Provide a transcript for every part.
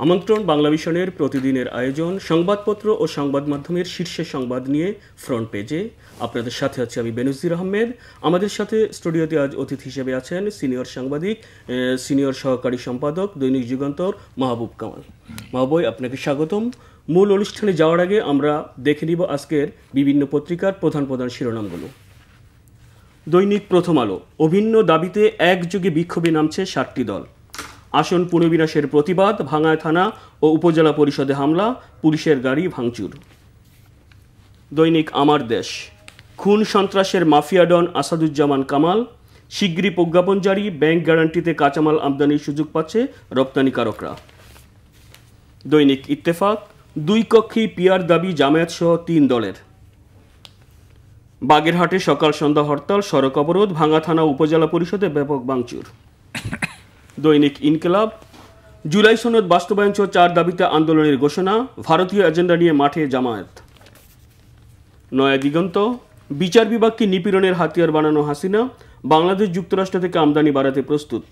আমন্ত্রণ বাংলা ভিশনের প্রতিদিনের আয়োজন সংবাদপত্র ও সংবাদ মাধ্যমের শীর্ষের সংবাদ নিয়ে ফ্রন্ট পেজে আপনাদের সাথে আছি আমি বেনজির আহমেদ। আমাদের সাথে স্টুডিওতে আজ অতিথি হিসেবে আছেন সিনিয়র সাংবাদিক, সিনিয়র সহকারী সম্পাদক দৈনিক যুগান্তর মাহবুব কামাল। মাহবুব, আপনাকে স্বাগতম। মূল অনুষ্ঠানে যাওয়ার আগে আমরা দেখে নিব আজকের বিভিন্ন পত্রিকার প্রধান প্রধান শিরোনামগুলো। দৈনিক প্রথম আলো, অভিন্ন দাবিতে একযোগে বিক্ষোভে নামছে ৭টি দল। আসন পুনর্বিন্যাসের প্রতিবাদ, ভাঙ্গায় থানা ও উপজেলা পরিষদে হামলা, পুলিশের গাড়ি ভাঙচুর। দৈনিক আমার দেশ, খুন সন্ত্রাসের মাফিয়া ডন আসাদুজ্জামান কামাল, শিগগিরই প্রজ্ঞাপন জারি, ব্যাংক গ্যারান্টিতে কাঁচামাল আমদানির সুযোগ পাচ্ছে রপ্তানিকারকরা। দৈনিক ইত্তেফাক, দুই কক্ষেই পিয়ার দাবি জামায়াত সহ ৩ দলের। বাগেরহাটে সকাল সন্ধ্যা হরতাল, সড়ক অবরোধ, ভাঙ্গা থানা উপজেলা পরিষদে ব্যাপক ভাঙচুর। দৈনিক ইনকিলাব, জুলাই সনদ বাস্তবায়ন সহ ৪ দাবিতে আন্দোলনের ঘোষণা, ভারতীয় এজেন্ডা নিয়ে মাঠে জামায়াত। নয়া দিগন্ত, বিচার বিভাগকে নিপীড়নের হাতিয়ার বানানো হাসিনা, বাংলাদেশ যুক্তরাষ্ট্র থেকে আমদানি বাড়াতে প্রস্তুত।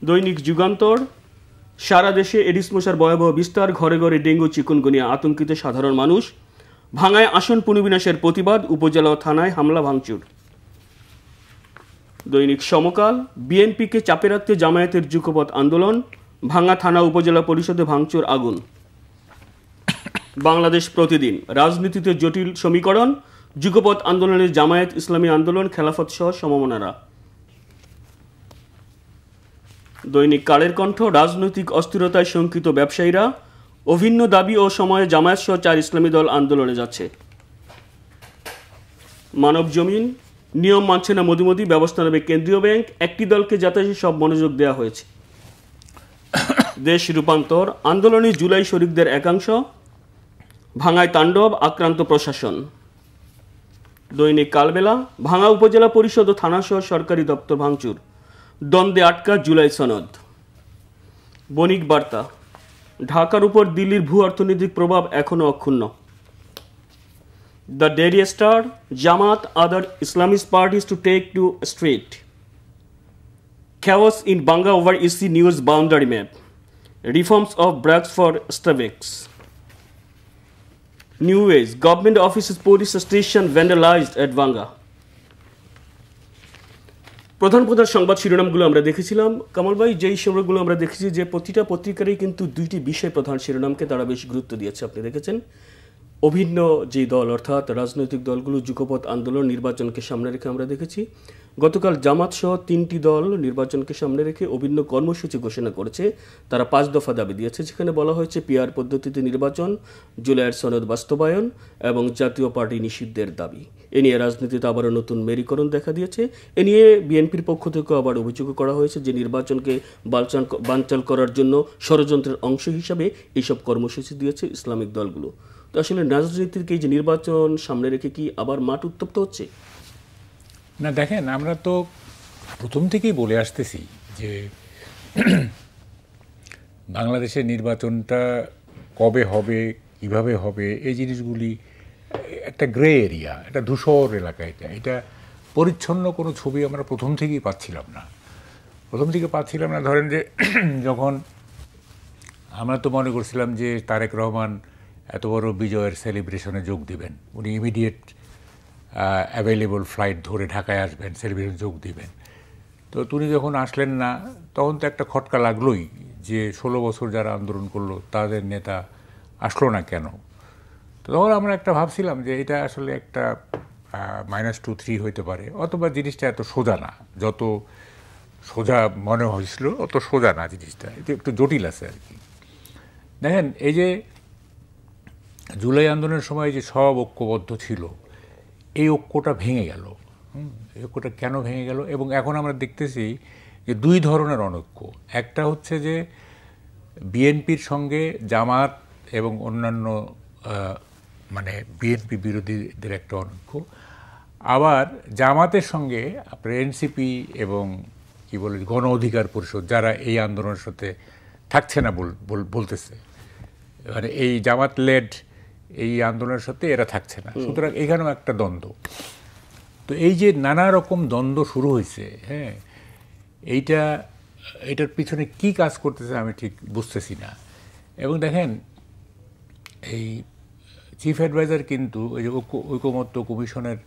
দৈনিক যুগান্তর, সারা দেশে এডিস মশার ভয়াবহ বিস্তার, ঘরে ঘরে ডেঙ্গু চিকুনগুনিয়া, আতঙ্কিত সাধারণ মানুষ। ভাঙ্গায় আসন পুনর্বিন্যাসের প্রতিবাদ, উপজেলা ও থানায় হামলা ভাঙচুর। দৈনিক সমকাল, বিএনপিকে চাপে রাখতে জামায়াতের যুগপৎ আন্দোলন, ভাঙ্গা থানা উপজেলা পরিষদে ভাঙচুর আগুন। বাংলাদেশ প্রতিদিন, রাজনীতিতে জটিল সমীকরণ, যুগপৎ আন্দোলনে জামায়াত ইসলামী আন্দোলন, খেলাফত সহ সমমনারা। দৈনিক কালের কণ্ঠ, রাজনৈতিক অস্থিরতায় শঙ্কিত ব্যবসায়ীরা, অভিন্ন দাবি ও সময়ে জামায়াত সহ ৪ ইসলামী দল আন্দোলনে যাচ্ছে। মানব জমিন, নিয়ম মানছে না মোদি, ব্যবস্থা নেবে কেন্দ্রীয় ব্যাংক, একটি দলকে যাতে সব মনোযোগ দেওয়া হয়েছে। দেশ রূপান্তর, আন্দোলনে জুলাই শরিকদের একাংশ, ভাঙ্গায় তাণ্ডব, আক্রান্ত প্রশাসন। দৈনিক কালবেলা, ভাঙ্গা উপজেলা পরিষদ ও থানাসহ সরকারি দপ্তর ভাঙচুর, দ্বন্দ্বে আটকা জুলাই সনদ। বণিক বার্তা, ঢাকার উপর দিল্লির ভূ অর্থনৈতিক প্রভাব এখনও অক্ষুণ্ণ। The Daily Star, Jamaat other Islamist parties to take to street. Chaos in Banga over EC news boundary map. Reforms of brags for Stavex. New ways, government offices police station vandalized at Banga. প্রধান সংবাদ শিরোনামগুলো আমরা দেখেছিলাম। কামাল ভাই, যেই শিরোনামগুলো আমরা দেখেছি যে প্রতিটা পত্রিকারই কিন্তু 2টি বিষয় প্রধান শিরোনামকে তারা বেশি গুরুত্ব দিয়েছে। আপনি দেখেছেন অভিন্ন যে দল অর্থাৎ রাজনৈতিক দলগুলো যুগপৎ আন্দোলন নির্বাচনকে সামনে রেখে আমরা দেখেছি গতকাল জামাত সহ 3টি দল নির্বাচনকে সামনে রেখে অভিন্ন কর্মসূচি ঘোষণা করেছে। তারা 5 দফা দাবি দিয়েছে, যেখানে বলা হয়েছে পিআর পদ্ধতিতে নির্বাচন, জুলাইয়ের সনদ বাস্তবায়ন এবং জাতীয় পার্টি নিষিদ্ধের দাবি। এ নিয়ে রাজনীতিতে আবারও নতুন মেরুকরণ দেখা দিয়েছে। এ নিয়ে বিএনপির পক্ষ থেকে আবার অভিযোগ করা হয়েছে যে নির্বাচনকে বানচাল করার জন্য ষড়যন্ত্রের অংশ হিসাবে এইসব কর্মসূচি দিয়েছে ইসলামিক দলগুলো। তো আসলে রাজনীতির এই যে নির্বাচন সামনে রেখে কি আবার মাঠ উত্তপ্ত হচ্ছে? না, দেখেন, আমরা তো প্রথম থেকেই বলে আসতেছি যে বাংলাদেশের নির্বাচনটা কবে হবে, কিভাবে হবে, এই জিনিসগুলি একটা গ্রে এরিয়া, একটা ধূসর এলাকা। এটা পরিচ্ছন্ন কোনো ছবি আমরা প্রথম থেকেই পাচ্ছিলাম না। ধরেন যে যখন আমরা তো মনে করছিলাম যে তারেক রহমান এত বড় বিজয়ের সেলিব্রেশনে যোগ দিবেন, উনি ইমিডিয়েট অ্যাভেলেবল ফ্লাইট ধরে ঢাকায় আসবেন, সেলিব্রেশন যোগ দিবেন। তো তিনি যখন আসলেন না, তখন তো একটা খটকা লাগলোই যে 16 বছর যারা আন্দোলন করলো তাদের নেতা আসলো না কেন। তো তখন আমরা একটা ভাবছিলাম যে এটা আসলে একটা -2-3 হইতে পারে, অথবা জিনিসটা এত সোজা না, যত সোজা মনে হয়েছিল অত সোজা না জিনিসটা, এটা একটু জটিল আছে আর কি। দেখেন, এই যে জুলাই আন্দোলনের সময় যে সব ঐক্যবদ্ধ ছিল, এই ঐক্যটা ভেঙে গেল। এই ঐক্যটা কেন ভেঙে গেল? এবং এখন আমরা দেখতেছি যে 2 ধরনের অনৈক্য। একটা হচ্ছে যে বিএনপির সঙ্গে জামাত এবং অন্যান্য মানে বিএনপি বিরোধীদের একটা অনৈক্য, আবার জামাতের সঙ্গে আপনার এনসিপি এবং কি বলে গণ অধিকার পরিষদ, যারা এই আন্দোলনের সাথে থাকছে না বলতেছে, মানে এই জামাত লেড এই আন্দোলনের সাথে এরা থাকছে না। সুতরাং এখানেও একটা দ্বন্দ্ব। তো এই যে নানা রকম দ্বন্দ্ব শুরু হয়েছে, হ্যাঁ, এইটা এটার পিছনে কি কাজ করতেছে আমি ঠিক বুঝতেছি না। এবং দেখেন এই চিফ অ্যাডভাইজার কিন্তু ওই যে ঐকমত্য কমিশনের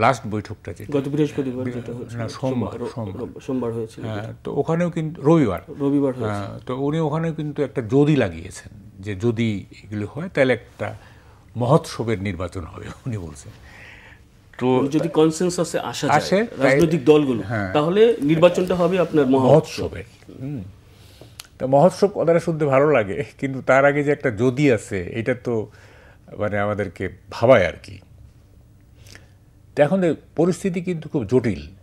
লাস্ট বৈঠকটা যেটা গত বৃহস্পতিবার যেটা হয়েছে, না সোমবার হয়েছিল, তো ওখানেও কিন্তু রবিবার হয়েছে। তো উনি ওখানেও কিন্তু একটা যদি লাগিয়েছেন যে যদি এগুলো হয় তাহলে একটা মহোৎসবের নির্বাচন হবে উনি বলছেন। তো যদি কনসেনসাসে আসে তাই- রাজনৈতিক দলগুলো, তাহলে নির্বাচনটা হবে আপনার মহোৎসবের। তা মহোৎসব কথাটা শুনতে ভালো লাগে, কিন্তু তার আগে যে একটা যদি আছে এটা তো মানে আমাদেরকে ভাবায় আর কি। তো এখন পরিস্থিতি কিন্তু খুব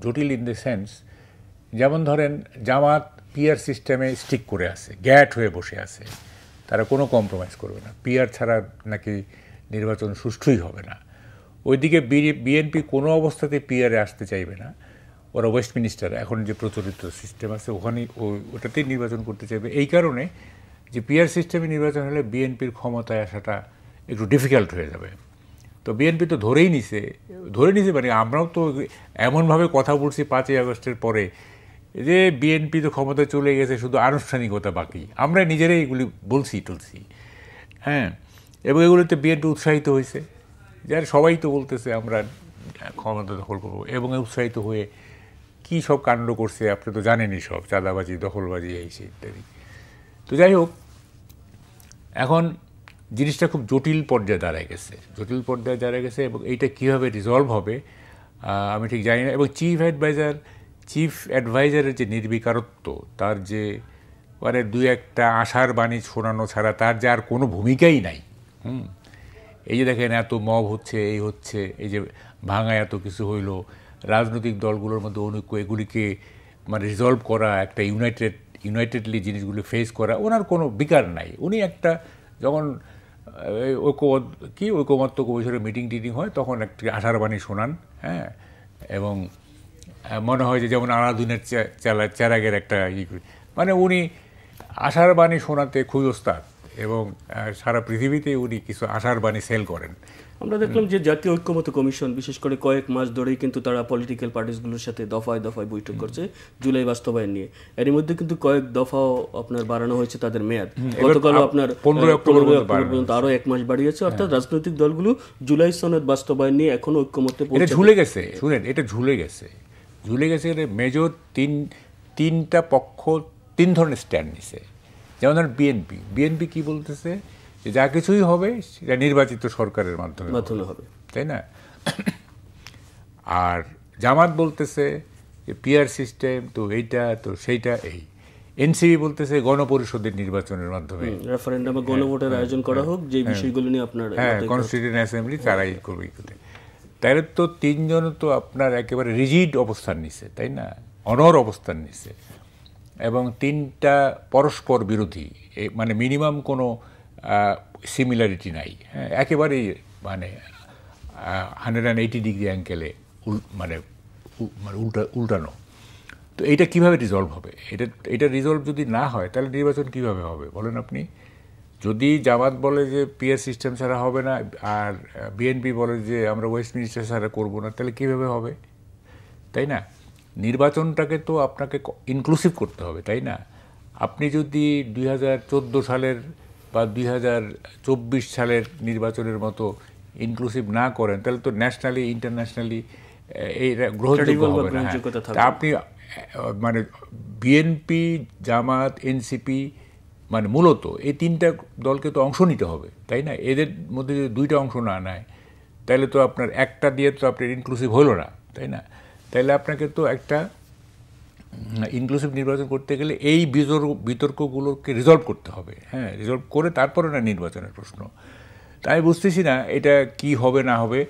জটিল ইন দ্য সেন্স, যেমন ধরেন জামাত পিআর সিস্টেমে স্টিক করে আছে, গ্যাট হয়ে বসে আছে, তারা কোনো কম্প্রোমাইজ করবে না, পিআর ছাড়া নাকি নির্বাচন সুষ্ঠুই হবে না। ওইদিকে বিএনপি কোনো অবস্থাতে পিআরে আসতে চাইবে না, ওরা ওয়েস্টমিনিস্টার এখন যে প্রচলিত সিস্টেম আছে ওখানেই ওটাতেই নির্বাচন করতে চাইবে। এই কারণে যে পিআর সিস্টেমে নির্বাচন হলে বিএনপির ক্ষমতায় আসাটা একটু ডিফিকাল্ট হয়ে যাবে। তো বিএনপি তো ধরেই নিছে মানে আমরাও তো এমনভাবে কথা বলছি 5ই আগস্টের পরে যে বিএনপি তো ক্ষমতায় চলে গেছে, শুধু আনুষ্ঠানিকতা বাকি। আমরা নিজেরাই এগুলি বলছি হ্যাঁ, এবং এগুলিতে বিএনপি উৎসাহিত হয়েছে, যার সবাই তো বলতেছে আমরা ক্ষমতা দখল করবো, এবং উৎসাহিত হয়ে কী সব কাণ্ড করছে আপনি তো জানেনই, সব চাঁদাবাজি, দখলবাজি, এই সেই ইত্যাদি। তো যাই হোক, এখন জিনিসটা খুব জটিল পর্যায়ে দাঁড়ায় গেছে এবং এইটা কীভাবে রিজলভ হবে আমি ঠিক জানি না। এবং চিফ অ্যাডভাইজারের যে নির্বিকারত্ব, তার যে মানে দুই একটা আশার বাণী শোনানো ছাড়া তার যে আর কোনো ভূমিকাই নাই। এই যে দেখেন এত মব হচ্ছে, এই যে ভাঙায় এত কিছু হইল, রাজনৈতিক দলগুলোর মধ্যে অনৈক্য, এগুলিকে মানে রিজলভ করা, একটা ইউনাইটেডলি জিনিসগুলি ফেস করা, ওনার কোনো বিকার নাই। উনি একটা যখন ঐকমত্য কমিশনের মিটিং হয় তখন একটি আশার বাণী শোনান, হ্যাঁ, এবং মনে হয় যে যেমন আলাদিনের চেরাগের একটা মানে উনি আশার বাণী শোনাতে খুবই ওস্তাদ, এবং সারা পৃথিবীতে উনি কিছু আশার বাণী সেল করেন। আমরা দেখলাম যে জাতীয় ঐক্যমত্য কমিশন বিশেষ করে কয়েক মাস ধরেই কিন্তু তারা পলিটিক্যাল পার্টিসগুলোর সাথে দফায় বৈঠক করছে জুলাই বাস্তবায়ন নিয়ে। এর মধ্যে কিন্তু কয়েক দফাও আপনার বাড়ানো হয়েছে তাদের মেয়াদ। গতকাল আপনার 15 অক্টোবর পর্যন্ত আরো 1 মাস বাড়িয়েছে, অর্থাৎ রাজনৈতিক দলগুলো জুলাই সনদ বাস্তবায়ন নিয়ে এখনো ঐক্যমত্যে এটা ঝুলে গেছে। শুনেন, এটা ঝুলে গেছে মেজর তিনটা পক্ষ 3 ধরনের স্ট্যান্ড নিছে। যেমন ধরেন বিএনপি কি বলতেছে যে যা কিছুই হবে সেটা নির্বাচিত সরকারের মাধ্যমে হবে, তাই না? আর জামাত বলতেছে যে পিআর সিস্টেম তো এইটা তো সেইটা, এই এনসিপি বলতেছে গণপরিষদের নির্বাচনের মাধ্যমে রেফারেন্ডামে গণভোটের আয়োজন করা হোক, যে বিষয়গুলো নিয়ে আপনার কনস্টিটিউয়েন্ট অ্যাসেম্বলি তারাই করবে। তাহলে তো 3 জন তো আপনার একেবারে রিজিড অবস্থান নিছে, তাই না? অনর অবস্থান নিছে, এবং 3টা পরস্পর বিরোধী, মানে মিনিমাম কোনো সিমিলারিটি নাই, হ্যাঁ, একেবারেই মানে 180 ডিগ্রি অ্যাঙ্গেলে মানে উল্টানো। তো এইটা কিভাবে রিজলভ হবে? এটা রিজলভ যদি না হয় তাহলে নির্বাচন কিভাবে হবে বলেন আপনি? যদি জামাত বলে যে পিআর সিস্টেম ছাড়া হবে না, আর বিএনপি বলে যে আমরা ওয়েস্টমিনিস্টার ছাড়া করবো না, তাহলে কীভাবে হবে, তাই না? নির্বাচনটাকে তো আপনাকে ইনক্লুসিভ করতে হবে, তাই না? আপনি যদি 2014 সালের বা 2024 সালের নির্বাচনের মতো ইনক্লুসিভ না করেন, তাহলে তো ন্যাশনালি ইন্টারন্যাশনালি এই গ্রহণযোগ্য হবে না। আপনি মানে বিএনপি, জামাত, এনসিপি, মানে মূলত এই 3টা দলকে তো অংশ নিতে হবে, তাই না? এদের মধ্যে যদি 2টা অংশ না নেয় তাহলে তো আপনার একটা দিয়ে তো আপনার ইনক্লুসিভ হলো না, তাই না? তাহলে আপনাকে তো একটা ইনক্লুসিভ নির্বাচন করতে গেলে এই বিতর্কগুলোকে রিজলভ করতে হবে, হ্যাঁ, রিজলভ করে তারপরে না নির্বাচনের প্রশ্ন। তাই বুঝতেছি না এটা কি হবে না হবে।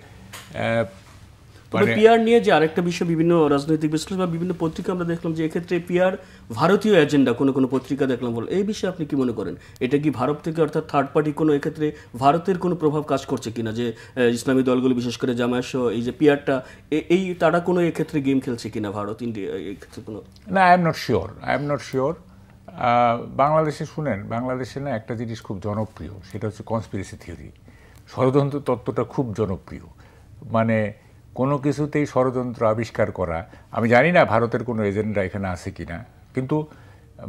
পিআর নিয়ে যে আরেকটা বিষয়, বিভিন্ন রাজনৈতিক বিশ্লেষণ বা বিভিন্ন পত্রিকা আমরা দেখলাম যে এক্ষেত্রে পিআর ভারতীয় এজেন্ডা, কোনো পত্রিকা দেখলাম বলে, এই বিষয়ে আপনি কি মনে করেন? এটা কি ভারত থেকে, অর্থাৎ থার্ড পার্টি কোনো এক্ষেত্রে ভারতের কোনো প্রভাব কাজ করছে কিনা, যে ইসলামী দলগুলো বিশেষ করে জামায়াত সহ এই যে পিআরটা, এই তারা কোনো এক্ষেত্রে গেম খেলছে কিনা ভারত, ইন্ডিয়া এক্ষেত্রে কোনো? না, আই এম নট শিওর। বাংলাদেশে শুনেন, বাংলাদেশে না একটা জিনিস খুব জনপ্রিয়, সেটা হচ্ছে কনস্পিরেসি থিওরি। ষড়যন্ত্র তত্ত্বটা খুব জনপ্রিয়, মানে কোনো কিছুতেই ষড়যন্ত্র আবিষ্কার করা। আমি জানি না ভারতের কোনো এজেন্ডা এখানে আছে কিনা, কিন্তু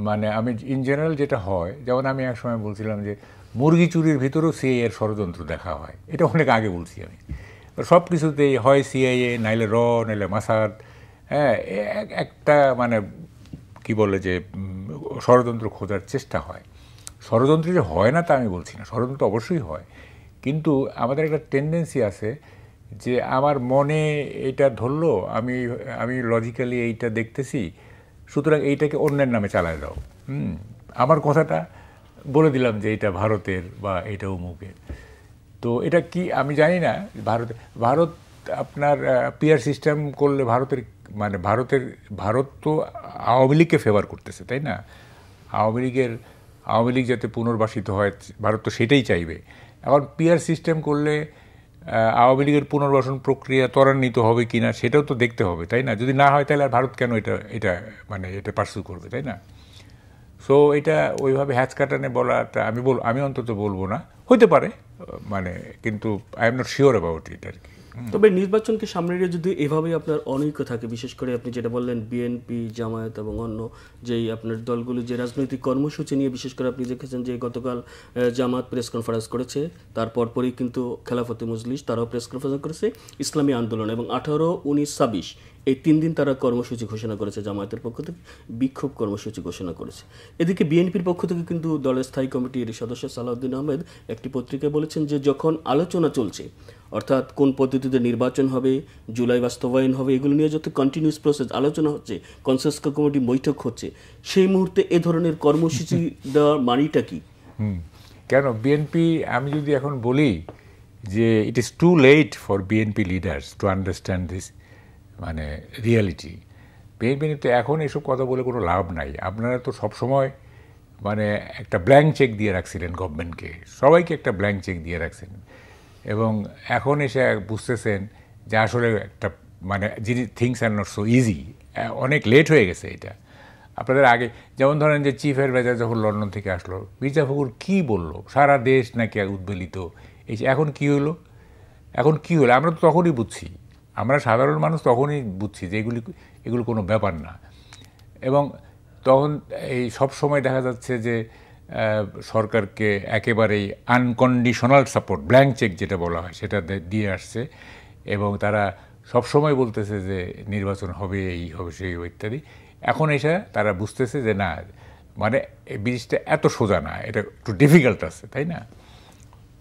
মানে আমি ইন জেনারেল যেটা হয়, যেমন আমি এক সময় বলছিলাম যে মুরগি চুরির ভিতরেও সিআইএ এর ষড়যন্ত্র দেখা হয়, এটা অনেক আগে বলছি আমি। সব কিছুতেই হয় সিআইএ, নাইলে নাইলে মাসাদ, হ্যাঁ, একটা মানে কি বলে যে ষড়যন্ত্র খোঁজার চেষ্টা হয়। ষড়যন্ত্র যে হয় না তা আমি বলছি না, ষড়যন্ত্র অবশ্যই হয়, কিন্তু আমাদের একটা টেন্ডেন্সি আছে যে আমার মনে এটা ধরলো, আমি লজিক্যালি এইটা দেখতেছি, সুতরাং এইটাকে অন্যের নামে চালায় দাও। আমার কথাটা বলে দিলাম যে এটা ভারতের বা এটা অমুকের। তো এটা কি আমি জানি না। ভারত আপনার পিয়ার সিস্টেম করলে ভারত তো আওয়ামী লীগকে ফেভার করতেছে, তাই না? আওয়ামী লীগ যাতে পুনর্বাসিত হয়, ভারত তো সেটাই চাইবে। এখন পিয়ার সিস্টেম করলে আওয়ামী লীগের পুনর্বাসন প্রক্রিয়া ত্বরান্বিত হবে কিনা সেটাও তো দেখতে হবে, তাই না? যদি না হয় তাহলে আর ভারত কেন এটা পার্সু করবে, তাই না? সো এটা ওইভাবে হ্যাচ কাটানে বলাটা আমি অন্তত বলবো না, হইতে পারে, মানে, কিন্তু I am not sure about it আর কি। তবে নির্বাচনকে সামনে রেখে যদি এভাবেই আপনার অনৈক্য থাকে, বিশেষ করে আপনি যেটা বললেন বিএনপি, জামায়াত এবং অন্য যেই আপনার দলগুলো যে রাজনৈতিক কর্মসূচি নিয়ে, বিশেষ করে আপনি দেখেছেন যে গতকাল জামাত প্রেস কনফারেন্স করেছে, তারপর পরই কিন্তু খেলাফতে মজলিস তারাও প্রেস কনফারেন্স করেছে, ইসলামী আন্দোলন, এবং 18, 19, 26 এই 3 দিন তারা কর্মসূচি ঘোষণা করেছে। জামায়াতের পক্ষ থেকে বিক্ষোভ কর্মসূচি ঘোষণা করেছে। এদিকে বিএনপির পক্ষ থেকে কিন্তু দলের স্থায়ী কমিটির সদস্য সালাউদ্দিন আহমেদ একটি পত্রিকায় বলেছেন যে যখন আলোচনা চলছে, অর্থাৎ কোন পদ্ধতিতে নির্বাচন হবে, জুলাই বাস্তবায়ন হবে, এগুলো নিয়ে যত কন্টিনিউস প্রসেস আলোচনা হচ্ছে, কনসেনসাস কমিটি বৈঠক হচ্ছে, সেই মুহূর্তে এ ধরনের কর্মসূচি দেওয়ার মানেটা কি? কেন বিএনপি, আমি যদি এখন বলি যে it is too late for BNP leaders to understand this মানে রিয়ালিটি, বিএনপি তো এখন এসব কথা বলে কোনো লাভ নাই। আপনারা তো সবসময় মানে একটা ব্ল্যাঙ্ক চেক দিয়ে রাখছিলেন গভর্নমেন্টকে, সবাইকে একটা ব্ল্যাঙ্ক চেক দিয়ে রাখছেন, এবং এখন এসে বুঝতেছেন যে আসলে একটা মানে things are not so easy, অনেক লেট হয়ে গেছে এটা। আপনাদের আগে যেমন ধরেন যে চিফ অ্যাডভাইজার যখন লন্ডন থেকে আসলো, মির্জা ফখরুল কী বললো, সারা দেশ নাকি উদ্বেলিত, এখন কি হলো? আমরা তো তখনই বুঝছি, আমরা সাধারণ মানুষ তখনই বুঝছি যে এগুলো কোনো ব্যাপার না। এবং তখন এই সব সময় দেখা যাচ্ছে যে সরকারকে একেবারেই আনকন্ডিশনাল সাপোর্ট, ব্ল্যাঙ্ক চেক যেটা বলা হয় সেটা দিয়ে আসছে, এবং তারা সবসময় বলতেছে যে নির্বাচন হবে, এই হবে, সেই ইত্যাদি। এখন এসে তারা বুঝতেছে যে না, মানে এই জিনিসটা এত সোজা না, এটা একটু ডিফিকাল্ট আছে, তাই না?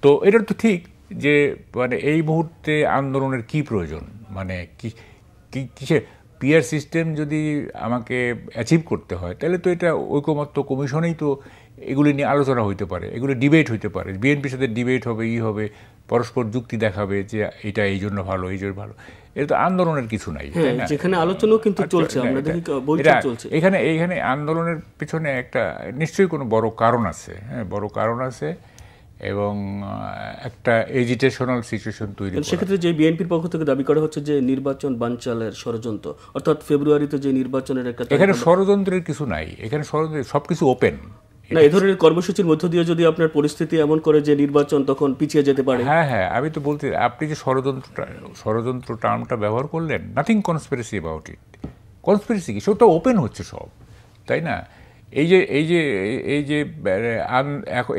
তো এটা তো ঠিক যে মানে এই মুহূর্তে আন্দোলনের কি প্রয়োজন, মানে কিসে পিয়ার সিস্টেম যদি আমাকে অ্যাচিভ করতে হয়, তাহলে তো এটা ঐকমত্য কমিশনেই তো এগুলি নিয়ে আলোচনা হইতে পারে, এগুলো ডিবেট হইতে পারে, বিএনপির সাথে ডিবেট হবে, হবে, পরস্পর যুক্তি দেখাবে যে এটা এই জন্য ভালো, এই জন্য ভালো। এটা তো আন্দোলনের কিছু নাই, যেখানে আলোচনাও কিন্তু চলছে, আমরা দেখি বৈঠক চলছে। এইখানে আন্দোলনের পিছনে একটা নিশ্চয়ই কোনো বড় কারণ আছে, হ্যাঁ, বড় কারণ আছে, এবং একটা এজিটেশনাল সিচুয়েশন তৈরি। সেক্ষেত্রে যে বিএনপির পক্ষ থেকে দাবি করা হচ্ছে যে নির্বাচন বানচালের ষড়যন্ত্র, অর্থাৎ ফেব্রুয়ারিতে যে নির্বাচনের একটা, এখানে ষড়যন্ত্রের কিছু নাই, এখানে সবকিছু ওপেন না। এই ধরনের কর্মসূচির মধ্য দিয়ে যদি আপনার পরিস্থিতি এমন করে যে নির্বাচন তখন পিছিয়ে যেতে পারে। হ্যাঁ, আমি তো বলতে, আপনি যে ষড়যন্ত্র টার্মটা ব্যবহার করলেন, nothing conspiracy about it. Conspiracy কি, সেটা ওপেন হচ্ছে সব, তাই না?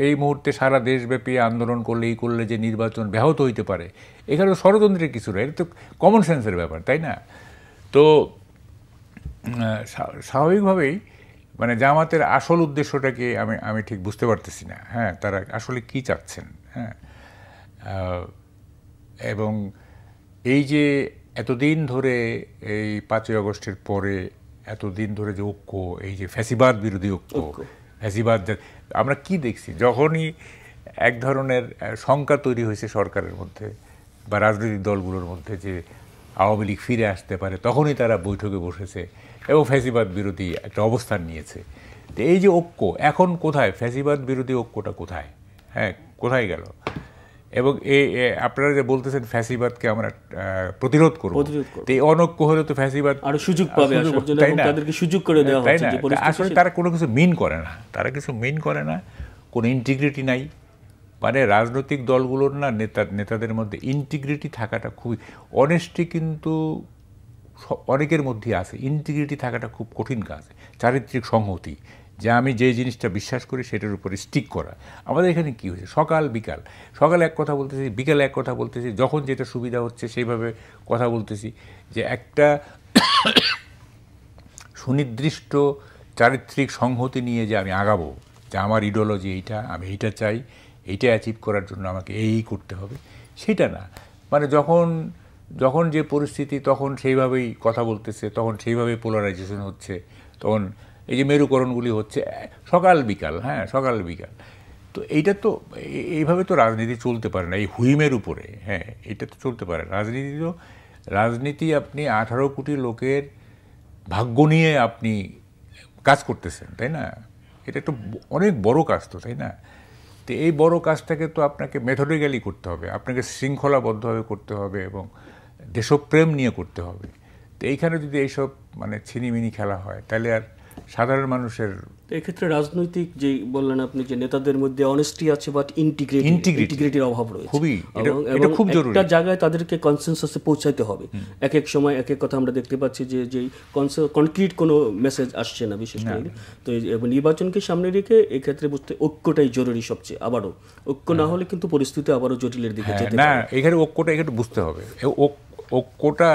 এই মুহূর্তে সারা দেশব্যাপী আন্দোলন করলে যে নির্বাচন ব্যাহত হইতে পারে, এখানে ষড়যন্ত্রের কিছু নয়, এটা তো কমন সেন্সের ব্যাপার, তাই না? তো স্বাভাবিকভাবেই মানে জামাতের আসল উদ্দেশ্যটাকে আমি ঠিক বুঝতে পারতেছি না, হ্যাঁ, তারা আসলে কি চাচ্ছেন, হ্যাঁ। এবং এই যে এতদিন ধরে এই 5ই আগস্টের পরে এতদিন ধরে যে ঐক্য, এই যে ফ্যাসিবাদ বিরোধী ঐক্য, ফ্যাসিবাদ আমরা কি দেখছি, যখনই এক ধরনের শঙ্কা তৈরি হয়েছে সরকারের মধ্যে বা রাজনৈতিক দলগুলোর মধ্যে যে আওয়ামী লীগ ফিরে আসতে পারে, তখনই তারা বৈঠকে বসেছে এবং ফ্যাসিবাদ বিরোধী একটা অবস্থান নিয়েছে। তো এই যে ঐক্য এখন কোথায়, ফ্যাসিবাদ বিরোধী ঐক্যটা কোথায়, হ্যাঁ, কোথায় গেল? এবং আপনারা যে বলতেছেন ফ্যাসিবাদকে আমরা প্রতিরোধ করব, এই অনৈক্য হলে তো ফ্যাসিবাদ আরো সুযোগ পাবে, তাই না? তাদেরকে সুযোগ করে দেওয়া হচ্ছে, আসলে তারা কোনো কিছু মিন করে না, কোনো ইন্টিগ্রিটি নাই। মানে রাজনৈতিক দলগুলোর না নেতাদের মধ্যে ইন্টিগ্রিটি থাকাটা খুবই, অনেস্টি কিন্তু অনেকের মধ্যে আছে, ইন্টিগ্রিটি থাকাটা খুব কঠিন কাজ, চারিত্রিক সংহতি, যে আমি যে জিনিসটা বিশ্বাস করি সেটার উপরে স্টিক করা। আমাদের এখানে কী হয়েছে, সকাল বিকাল, সকালে এক কথা বলতেছি, বিকালে এক কথা বলতেছি, যখন যেটা সুবিধা হচ্ছে সেইভাবে কথা বলতেছি, যে একটা সুনির্দিষ্ট চারিত্রিক সংহতি নিয়ে যে আমি আগাবো, যে আমার ইডিওলজি এইটা, আমি এইটা চাই, এইটা অ্যাচিভ করার জন্য আমাকে এই করতে হবে, সেটা না। মানে যখন যে পরিস্থিতি তখন সেইভাবেই কথা বলতেছে, তখন সেইভাবেই পোলারাইজেশন হচ্ছে, তখন এই যে মেরুকরণগুলি হচ্ছে সকাল বিকাল, হ্যাঁ সকাল বিকাল। তো এইটা তো এইভাবে তো রাজনীতি চলতে পারে না, এই হুইমের উপরে, হ্যাঁ এটা তো চলতে পারে। রাজনীতি আপনি 18 কোটি লোকের ভাগ্য নিয়ে আপনি কাজ করতেছেন, তাই না? এটা একটু অনেক বড় কাজ তো, তাই না? তো এই বড় কাজটাকে তো আপনাকে মেথডিক্যালি করতে হবে, আপনাকে শৃঙ্খলাবদ্ধভাবে করতে হবে এবং দেশপ্রেম নিয়ে করতে হবে। তো এইখানে যদি এইসব মানে ছিনিমিনি খেলা হয় তাহলে আর সাধারণ মানুষের এক্ষেত্রে রাজনৈতিক যে বললেন আপনি যে নেতাদের মধ্যে অনেস্টি আছে বাট ইন্টিগ্রিটির অভাব রয়েছে, খুবই এটা খুব জরুরি। একটা জায়গায় তাদেরকে কনসেনসাসে পৌঁছাতে হবে। এক এক সময় এক এক কথা আমরা দেখতে পাচ্ছি যে কনক্রিট কোনো মেসেজ আসছে না বিশেষ করে। তো নির্বাচনকে সামনে রেখে এক্ষেত্রে বুঝতে ঐক্যটাই জরুরি সবচেয়ে। আবারও ঐক্য না হলে কিন্তু পরিস্থিতি আবারও জটিলের দিকে যেতে পারে। না, এখানে ঐক্যটা এখানে বুঝতে হবে। ঐক্যটা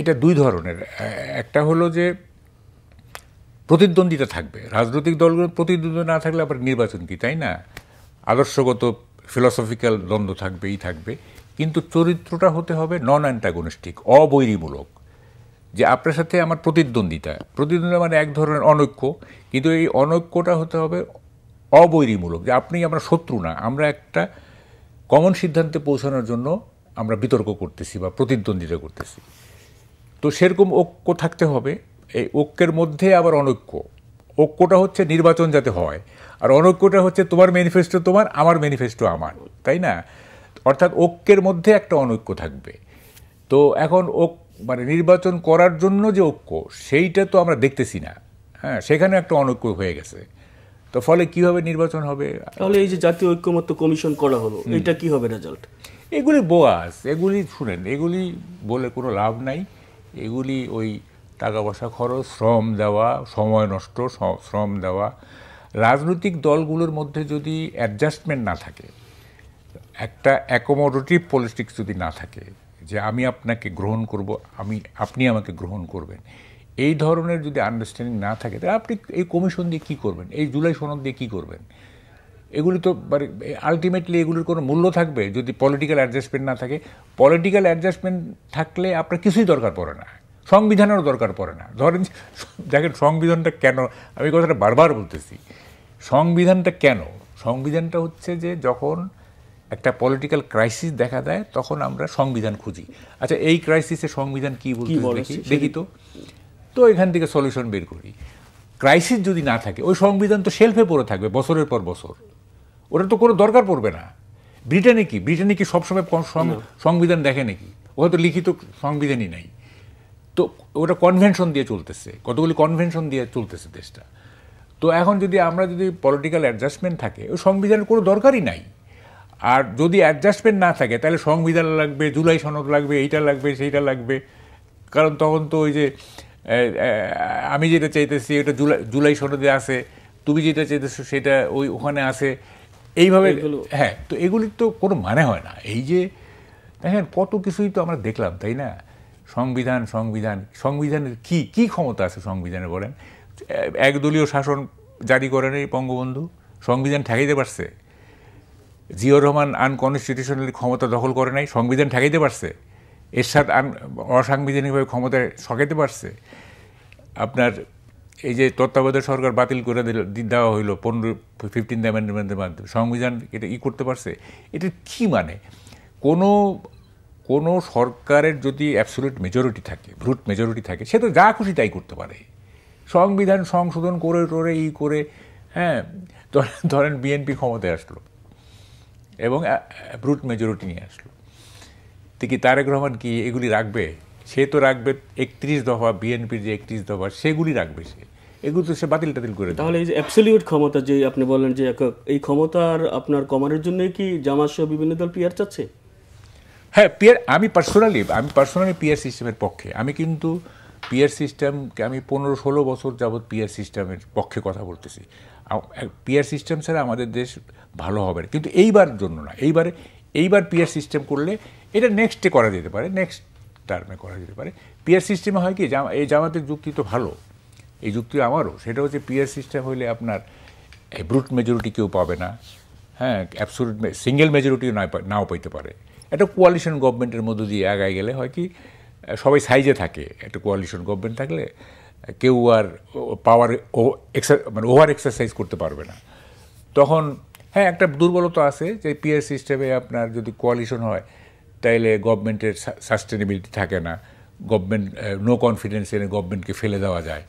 এটা দুই ধরনের। একটা হলো যে প্রতিদ্বন্দ্বিতা থাকবে, রাজনৈতিক দলগুলোর প্রতিদ্বন্দ্বিতা না থাকলে আবার নির্বাচন কি, তাই না? আদর্শগত ফিলসফিক্যাল দ্বন্দ্ব থাকবেই থাকবে, কিন্তু চরিত্রটা হতে হবে নন অ্যান্টাগনিস্টিক, অবৈরীমূলক। যে আপনার সাথে আমার প্রতিদ্বন্দ্বিতা মানে এক ধরনের অনৈক্য, কিন্তু এই অনৈক্যটা হতে হবে অবৈরীমূলক, যে আপনি আমরা শত্রু না, আমরা একটা কমন সিদ্ধান্তে পৌঁছানোর জন্য আমরা বিতর্ক করতেছি বা প্রতিদ্বন্দ্বিতা করতেছি। তো সেরকম ঐক্য থাকতে হবে। এই ঐক্যের মধ্যে আবার অনৈক্য, ঐক্যটা হচ্ছে নির্বাচন যাতে হয়, আর অনৈক্যটা হচ্ছে তোমার ম্যানিফেস্টো তোমার, আমার ম্যানিফেস্টো আমার, তাই না? অর্থাৎ ঐক্যের মধ্যে একটা অনৈক্য থাকবে। তো এখন মানে নির্বাচন করার জন্য যে ঐক্য, সেইটা তো আমরা দেখতেছি না, হ্যাঁ সেখানে একটা অনৈক্য হয়ে গেছে। তো ফলে কিভাবে নির্বাচন হবে? তাহলে এই যে জাতীয় ঐক্যমত্য কমিশন করা হলো, এটা কি হবে রেজাল্ট? এগুলি বোয়াস, এগুলি শুনেন, এগুলি বলে কোনো লাভ নাই। এগুলি ওই টাকা পয়সা খরচ, শ্রম দেওয়া, সময় নষ্ট, শ্রম দেওয়া। রাজনৈতিক দলগুলোর মধ্যে যদি অ্যাডজাস্টমেন্ট না থাকে, একটা অ্যাকোমোডেটিভ পলিটিক্স যদি না থাকে, যে আমি আপনাকে গ্রহণ করব, আপনি আমাকে গ্রহণ করবেন, এই ধরনের যদি আন্ডারস্ট্যান্ডিং না থাকে, তাহলে আপনি এই কমিশন দিয়ে কী করবেন, এই জুলাই সনদ দিয়ে কী করবেন? এগুলি তো মানে আলটিমেটলি এগুলির কোনো মূল্য থাকবে যদি পলিটিক্যাল অ্যাডজাস্টমেন্ট না থাকে। পলিটিক্যাল অ্যাডজাস্টমেন্ট থাকলে আপনার কিছুই দরকার পড়ে না, সংবিধানেরও দরকার পড়ে না। ধরেন দেখেন সংবিধানটা কেন, আমি কথাটা বারবার বলতেছি, সংবিধানটা কেন? সংবিধানটা হচ্ছে যে যখন একটা পলিটিক্যাল ক্রাইসিস দেখা দেয় তখন আমরা সংবিধান খুঁজি। আচ্ছা এই ক্রাইসিসে সংবিধান কী বলতে দেখি তো এখান থেকে সলিউশন বের করি। ক্রাইসিস যদি না থাকে, ওই সংবিধান তো শেলফে পড়ে থাকবে বছরের পর বছর, ওটা তো কোনো দরকার পড়বে না। ব্রিটেনে কি সবসময় সংবিধান দেখে নাকি? ওটা তো লিখিত সংবিধানই নাই, তো ওটা কনভেনশন দিয়ে চলতেছে, কতগুলি কনভেনশন দিয়ে চলতেছে দেশটা। তো এখন আমরা যদি পলিটিক্যাল অ্যাডজাস্টমেন্ট থাকে, ওই সংবিধানের কোনো দরকারই নাই। আর যদি অ্যাডজাস্টমেন্ট না থাকে তাহলে সংবিধান লাগবে, জুলাই সনদ লাগবে, এইটা লাগবে, সেইটা লাগবে। কারণ তখন তো ওই যে আমি যেটা চাইতেছি ওটা জুলাই সনদে আছে, তুমি যেটা চাইতেছো সেটা ওখানে আছে, এইভাবে। হ্যাঁ, তো এগুলির তো কোনো মানে হয় না। এই যে দেখেন কত কিছুই তো আমরা দেখলাম, তাই না? সংবিধানের কি ক্ষমতা আছে সংবিধানে বলেন? একদলীয় শাসন জারি করেন এই বঙ্গবন্ধু, সংবিধান ঠেকাইতে পারছে? জিয়াউর রহমান আনকনস্টিটিউশনালি ক্ষমতা দখল করে নাই, সংবিধান ঠেকাইতে পারছে? এরশাদ অসাংবিধানিকভাবে ক্ষমতা সকাইতে পারছে? আপনার এই যে তত্ত্বাবধায়ক সরকার বাতিল করে দেওয়া হইলো 15th অ্যামেন্ডমেন্টের মাধ্যমে, সংবিধান এটা করতে পারছে? এটা কি মানে? কোনো সরকারের যদি অ্যাবসলিউট মেজরিটি থাকে, ব্রুট মেজরিটি থাকে, সে তো যা খুশি তাই করতে পারে। সংবিধান সংশোধন করে করে, হ্যাঁ ধরেন বিএনপি ক্ষমতায় আসলো এবং ব্রুট মেজরিটি নিয়ে আসলো, তো কি তারেক রহমান কি এগুলি রাখবে? সে তো রাখবে 31 দফা, বিএনপির যে 31 দফা সেগুলি রাখবে, এগুলো তো সে বাতিল করে। তাহলে এই যে অ্যাবসলিউট ক্ষমতা যে আপনি বললেন যে এই ক্ষমতার আপনার কমানোর জন্য কি জামাত সহ বিভিন্ন দল পিআর চাচ্ছে? হ্যাঁ, আমি পার্সোনালি পিআর সিস্টেমের পক্ষে। আমি কিন্তু পিয়ার সিস্টেমকে আমি 15-16 বছর যাবৎ পিয়ার সিস্টেমের পক্ষে কথা বলতেছি। পিয়ার সিস্টেম ছাড়া আমাদের দেশ ভালো হবে না, কিন্তু এইবার জন্য না। এইবার পিয়ার সিস্টেম করলে এটা নেক্সটে করা যেতে পারে, নেক্সট টার্মে করা যেতে পারে। পিয়ার সিস্টেমে হয় কি, এই জামাতের যুক্তি তো ভালো, এই যুক্তি আমারও, সেটা হচ্ছে পিয়ার সিস্টেম হলে আপনার ব্রুট মেজরিটি কেউ পাবে না, হ্যাঁ, অ্যাবসোলিউট সিঙ্গেল মেজরিটিও নাও পাইতে পারে। একটা কোয়ালিশন গভর্নমেন্টের মধ্য দিয়ে আগায় গেলে হয় কি, সবাই সাইজে থাকে। একটা কোয়ালিশন গভর্নমেন্ট থাকলে কেউ আর পাওয়ার মানে ওভার এক্সারসাইজ করতে পারবে না। তখন হ্যাঁ, একটা দুর্বলতা আছে যে পিয়ার সিস্টেমে আপনার যদি কোয়ালিশন হয় তাইলে গভর্নমেন্টের সাস্টেনেবিলিটি থাকে না, গভর্নমেন্ট নো কনফিডেন্স এনে গভর্নমেন্টকে ফেলে দেওয়া যায়।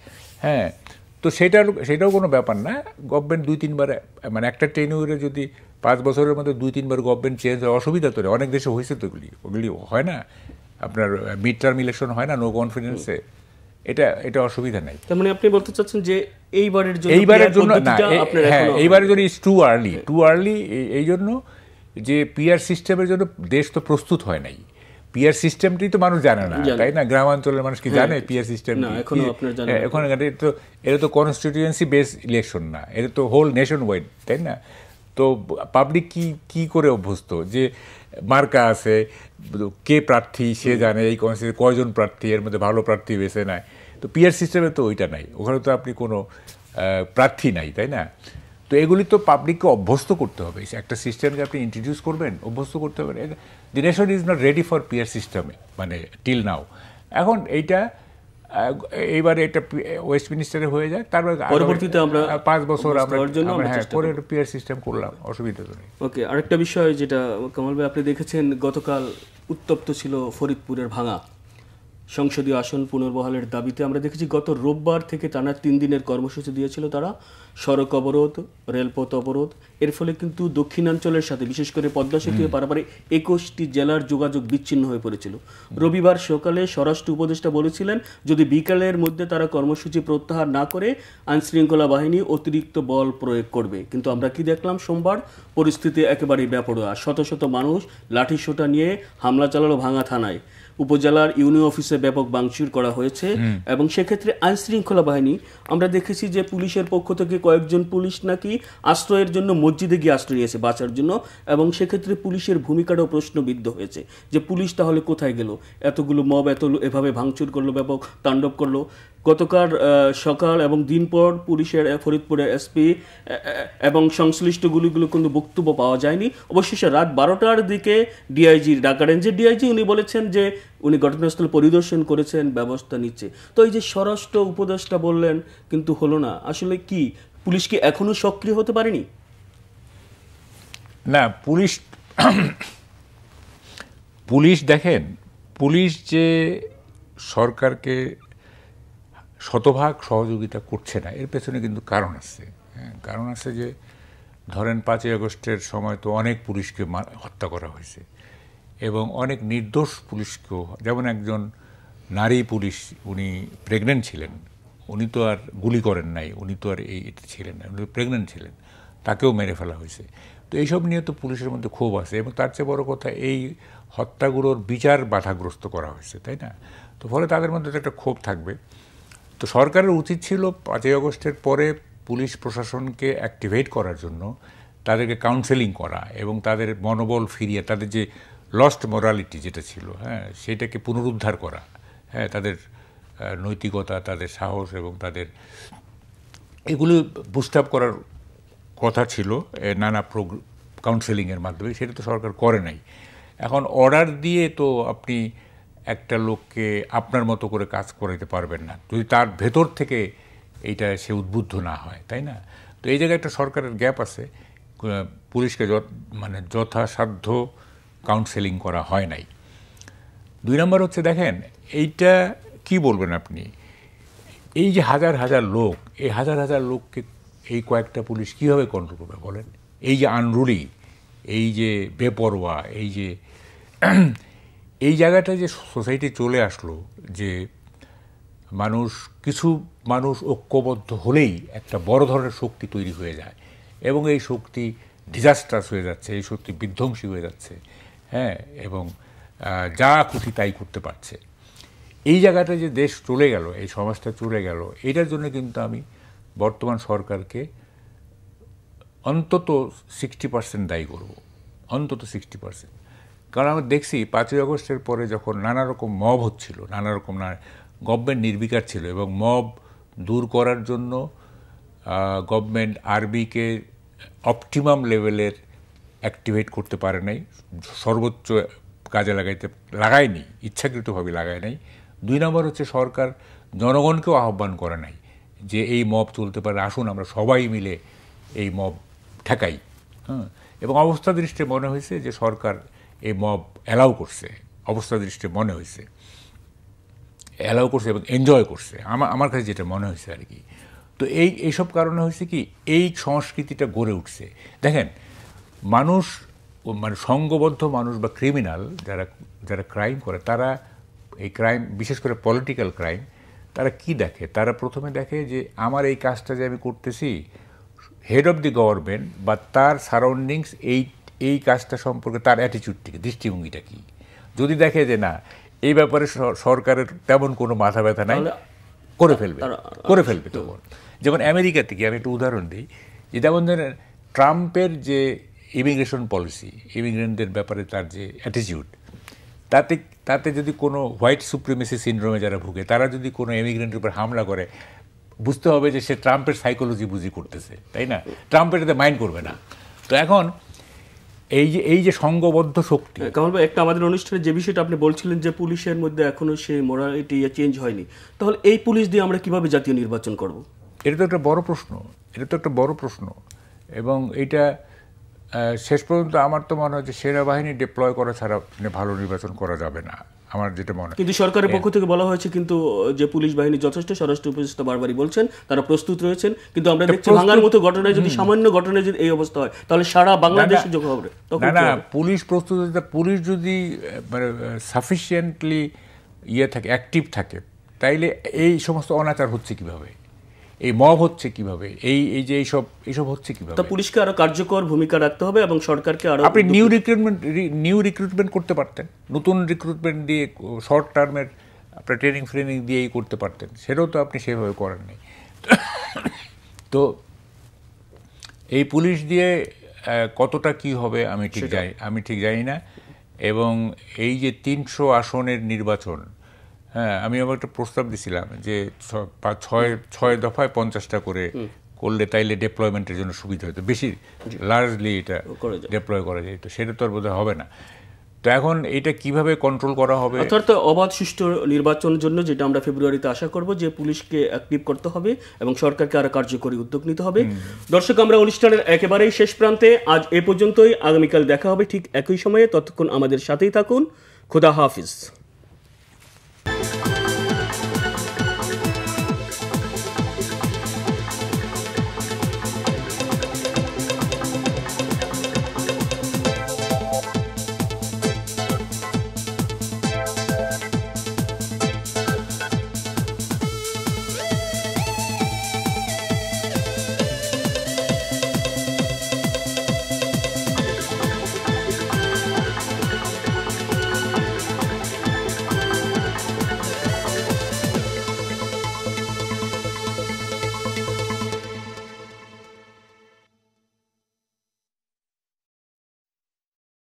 হ্যাঁ, তো সেটাও কোনো ব্যাপার না। গভর্নমেন্ট 2-3 বার, মানে একটা টেনিউরে যদি 5 বছরের মধ্যে 2-3 বার গভর্নমেন্ট চেঞ্জ হয়, অসুবিধা তো নেই। অনেক দেশে হয়েছে তো, ওগুলি হয় না, আপনার মিড টার্ম ইলেকশন হয় না নো কনফিডেন্সে, এটা অসুবিধা নাই। তার মানে আপনি বলতে চাচ্ছেন যে এইবারের জন্য না, হ্যাঁ, এইবারের জন্য ইজ টু আর্লি, এই জন্য যে পিয়ার সিস্টেমের জন্য দেশ তো প্রস্তুত হয় নাই। পিয়ার সিস্টেমটি তো মানুষ জানে না, তাই না? গ্রামাঞ্চলের মানুষ কি জানে পিয়ার সিস্টেম? এখন এটা তো কনস্টিটিউয়েন্সি বেস ইলেকশন না, এটা তো হোল নেশন ওয়াইড, তাই না? তো পাবলিক কি করে অভ্যস্ত যে মার্কা আছে, কে প্রার্থী সে জানে, এই কনস্টিটিউশন কয়জন প্রার্থী, এর মধ্যে ভালো প্রার্থী বেছে নেয়। তো পিয়ার সিস্টেমে তো ওইটা নাই, ওখানে তো আপনি কোনো প্রার্থী নাই, তাই না? তো এগুলি তো পাবলিককে অভ্যস্ত করতে হবে। একটা সিস্টেমকে আপনি ইন্ট্রোডিউস করবেন, অভ্যস্ত করতে হবে। The nation is not ready for peer সিস্টেমে, মানে টিল নাও। এখন এইবারে এটা ওয়েস্টমিনিস্টারে হয়ে যায়, তারপরে পরবর্তীতে আমরা 5 বছর আমরা পরে পিয়ার সিস্টেম করলাম, অসুবিধা তো নেই। ওকে, আরেকটা বিষয় যেটা কামাল ভাই আপনি দেখেছেন, গতকাল উত্তপ্ত ছিল ফরিদপুরের ভাঙা সংসদীয় আসন পুনর্বহালের দাবিতে। আমরা দেখেছি গত রোববার থেকে টানা 3 দিনের কর্মসূচি দিয়েছিল তারা, সড়ক অবরোধ, রেলপথ অবরোধ। এর ফলে কিন্তু দক্ষিণাঞ্চলের সাথে, বিশেষ করে পদ্মা সেতু পারাপারে 21টি জেলার যোগাযোগ বিচ্ছিন্ন হয়ে পড়েছিল। রবিবার সকালে স্বরাষ্ট্র উপদেষ্টা বলেছিলেন যদি বিকালের মধ্যে তারা কর্মসূচি প্রত্যাহার না করে আইনশৃঙ্খলা বাহিনী অতিরিক্ত বল প্রয়োগ করবে। কিন্তু আমরা কি দেখলাম, সোমবার পরিস্থিতি একেবারেই বেপরোয়া। শত শত মানুষ লাঠিসোঁটা নিয়ে হামলা চালালো ভাঙা থানায়। উপজেলার ইউনিয়ন অফিসে ব্যাপক ভাঙচুর করা হয়েছে এবং সেক্ষেত্রে আইনশৃঙ্খলা বাহিনী, আমরা দেখেছি যে পুলিশের পক্ষ থেকে কয়েকজন পুলিশ নাকি আশ্রয়ের জন্য মসজিদে গিয়ে আশ্রয় নিয়েছে বাঁচার জন্য, এবং সেক্ষেত্রে পুলিশের ভূমিকাটাও প্রশ্নবিদ্ধ হয়েছে যে পুলিশ তাহলে কোথায় গেল, এতগুলো মব এভাবে ভাঙচুর করলো, ব্যাপক তাণ্ডব করলো। গতকাল সকাল এবং দিনপর পুলিশের ফরিদপুরের এসপি এবং সংশ্লিষ্টগুলিগুলো কিন্তু বক্তব্য পাওয়া যায়নি। অবশেষে রাত 12টার দিকে ডিআইজি, ঢাকা রেঞ্জের ডিআইজি, উনি বলেছেন যে উনি ঘটনাস্থল পরিদর্শন করেছেন, ব্যবস্থা নিচ্ছে। তো এই যে স্বরাষ্ট্র উপদেষ্টা বললেন কিন্তু হলো না, আসলে কি পুলিশ কি এখনো সক্রিয় হতে পারেনি? না, পুলিশ দেখেন, পুলিশ যে সরকারকে শতভাগ সহযোগিতা করছে না, এর পেছনে কিন্তু কারণ আছে। কারণ আছে যে ধরেন 5ই আগস্টের সময় তো অনেক পুলিশকে হত্যা করা হয়েছে এবং অনেক নির্দোষ পুলিশকেও, যেমন একজন নারী পুলিশ, উনি প্রেগনেন্ট ছিলেন, উনি তো আর গুলি করেন নাই, উনি তো আর এটা ছিলেন না, উনি প্রেগনেন্ট ছিলেন, তাকেও মেরে ফেলা হয়েছে। তো এইসব নিয়ে তো পুলিশের মধ্যে ক্ষোভ আছে এবং তার চেয়ে বড় কথা এই হত্যাগুলোর বিচার বাধাগ্রস্ত করা হয়েছে, তাই না? তো ফলে তাদের মধ্যে তো একটা ক্ষোভ থাকবে। তো সরকারের উচিত ছিল 5ই আগস্টের পরে পুলিশ প্রশাসনকে অ্যাক্টিভেট করার জন্য তাদেরকে কাউন্সেলিং করা এবং তাদের মনোবল ফিরিয়ে, তাদের যে লস্ট মোরালিটি যেটা ছিল, হ্যাঁ, সেটাকে পুনরুদ্ধার করা, হ্যাঁ, তাদের নৈতিকতা, তাদের সাহস এবং তাদের এগুলো বুস্ট আপ করার কথা ছিল নানা কাউন্সেলিংয়ের মাধ্যমে। সেটা তো সরকার করে নাই। এখন অর্ডার দিয়ে তো আপনি একটা লোককে আপনার মতো করে কাজ করাতে পারবেন না যদি তার ভেতর থেকে এইটা সে উদ্বুদ্ধ না হয়, তাই না? তো এই জায়গায় একটা সরকারের গ্যাপ আছে, পুলিশকে মানে যথাসাধ্য কাউন্সেলিং করা হয় নাই। 2 নম্বর হচ্ছে দেখেন, এইটা কি বলবেন আপনি, এই যে হাজার হাজার লোক, এই হাজার হাজার লোককে এই কয়েকটা পুলিশ কীভাবে কন্ট্রোল করবে বলেন? এই যে আনরুলি, এই যে বেপরোয়া, এই জায়গাটা যে সোসাইটি চলে আসলো, যে কিছু মানুষ ঐক্যবদ্ধ হলেই একটা বড় ধরনের শক্তি তৈরি হয়ে যায় এবং এই শক্তি ডিজাস্টার্স হয়ে যাচ্ছে, এই শক্তি বিধ্বংসী হয়ে যাচ্ছে, হ্যাঁ, এবং যা খুশি তাই করতে পারছে। এই জায়গাটা যে দেশ চলে গেল, এই সমাজটা চলে গেল, এটার জন্য কিন্তু আমি বর্তমান সরকারকে অন্তত 60% দায়ী করব, অন্তত 60%। কারণ আমরা দেখছি 5ই আগস্টের পরে যখন নানা রকম মব হচ্ছিল, নানা রকম গভর্নমেন্ট নির্বিকার ছিল, এবং মব দূর করার জন্য গভর্নমেন্ট আরবিকে অপটিমাম লেভেলের অ্যাক্টিভেট করতে পারে নাই, সর্বোচ্চ কাজে লাগায়নি, ইচ্ছাকৃতভাবে লাগায় নাই। 2 নম্বর হচ্ছে সরকার জনগণকেও আহ্বান করে নাই যে এই মব চলতে পারে, আসুন আমরা সবাই মিলে এই মব ঠেকাই। এবং অবস্থা দৃষ্টে মনে হয়েছে যে সরকার এই মব অ্যালাউ করছে, অবস্থা দৃষ্টে মনে হয়েছে অ্যালাউ করছে এবং এনজয় করছে, আমার কাছে যেটা মনে হয়েছে আর কি। তো এইসব কারণে হয়েছে কি, এই সংস্কৃতিটা গড়ে উঠছে। দেখেন, মানুষ মানে সংঘবদ্ধ মানুষ বা ক্রিমিনাল যারা ক্রাইম করে, তারা এই ক্রাইম, বিশেষ করে পলিটিক্যাল ক্রাইম, তারা কি দেখে? তারা প্রথমে দেখে যে আমার এই কাজটা যে আমি করতেছি, হেড অফ দি গভর্নমেন্ট বা তার সারাউন্ডিংস এই কাজটা সম্পর্কে তার অ্যাটিচিউডটি, দৃষ্টিভঙ্গিটা কি। যদি দেখে যে না, এই ব্যাপারে সরকারের তেমন কোনো মাথা ব্যথা নাই, করে ফেলবে তখন। যেমন আমেরিকা থেকে আমি একটা উদাহরণ দিই, যে যেমন ধরেন ট্রাম্পের যে ইমিগ্রেশন পলিসি, ইমিগ্রেন্টদের ব্যাপারে তার যে অ্যাটিটিউড, তাতে যদি কোনো হোয়াইট সুপ্রিমেসি সিনড্রোমে যারা ভুগে, তারা যদি কোনো ইমিগ্রেন্টের উপর হামলা করে, বুঝতে হবে যে সে ট্রাম্পের সাইকোলজি বুঝি করতেছে, তাই না? ট্রাম্প এটাতে মাইন্ড করবে না। তো এখন এই যে সংঘবদ্ধ শক্তি, কামাল ভাই, একটা আমাদের অনুষ্ঠানে যে বিষয়টা আপনি বলছিলেন যে পুলিশের মধ্যে এখনো সেই মোরালিটি চেঞ্জ হয়নি, তাহলে এই পুলিশ দিয়ে আমরা কিভাবে জাতীয় নির্বাচন করব? এটা তো একটা বড় প্রশ্ন। এবং এটা শেষ পর্যন্ত আমার তো মনে হয় যে সেনাবাহিনী ডিপ্লয় করা ছাড়া ভালো নির্বাচন করা যাবে না, আমার যেটা মনে হয়। কিন্তু সরকারের পক্ষ থেকে বলা হয়েছে কিন্তু যে পুলিশ বাহিনী যথেষ্ট, স্বরাষ্ট্র উপদেষ্টা বারবারই বলছেন তারা প্রস্তুত রয়েছেন। কিন্তু আমরা দেখছি ভাঙার মতো ঘটনায়, যদি সামান্য ঘটনায় যদি এই অবস্থা হয়, তাহলে সারা বাংলাদেশে যোগ হবে না। পুলিশ প্রস্তুত, পুলিশ যদি মানে সাফিসিয়েন্টলি থাকে, অ্যাক্টিভ থাকে, তাইলে এই সমস্ত অনাচার হচ্ছে কিভাবে, এই মব হচ্ছে কিভাবে, এই যে এইসব হচ্ছে কিভাবে? তা পুলিশকে আরো কার্যকর ভূমিকা রাখতে হবে এবং সরকারকে আরো, আপনি নিউ রিক্রুটমেন্ট করতে পারতেন, নতুন রিক্রুটমেন্ট দিয়ে, শর্ট টার্মের আপনার ট্রেনিং দিয়েই করতে পারতেন, সেটাও তো আপনি সেভাবে করেননি। তো এই পুলিশ দিয়ে কতটা কি হবে আমি ঠিক জানি না। এবং এই যে 300 আসনের নির্বাচন, হ্যাঁ, আমি আবার একটা প্রস্তাব দিছিলাম যে 6 দফায় 50টা করে করলে তাইলে ডেপ্লয়মেন্টের জন্য সুবিধা হতো, বেশি লার্জলি এটা ডেপ্লয় করা যায়। তো সেটা তো আর বোধহয় হবে না। তো এখন এটা কিভাবে কন্ট্রোল করা হবে? অর্থাৎ অবাধ সুষ্ঠু নির্বাচনের জন্য, যেটা আমরা ফেব্রুয়ারিতে আশা করব, যে পুলিশকে অ্যাক্টিভ করতে হবে এবং সরকারকে আরো কার্যকরী উদ্যোগ নিতে হবে। দর্শক, আমরা অনুষ্ঠানের একেবারেই শেষ প্রান্তে, আজ এ পর্যন্তই। আগামীকাল দেখা হবে ঠিক একই সময়ে, ততক্ষণ আমাদের সাথেই থাকুন। খোদা হাফিজ।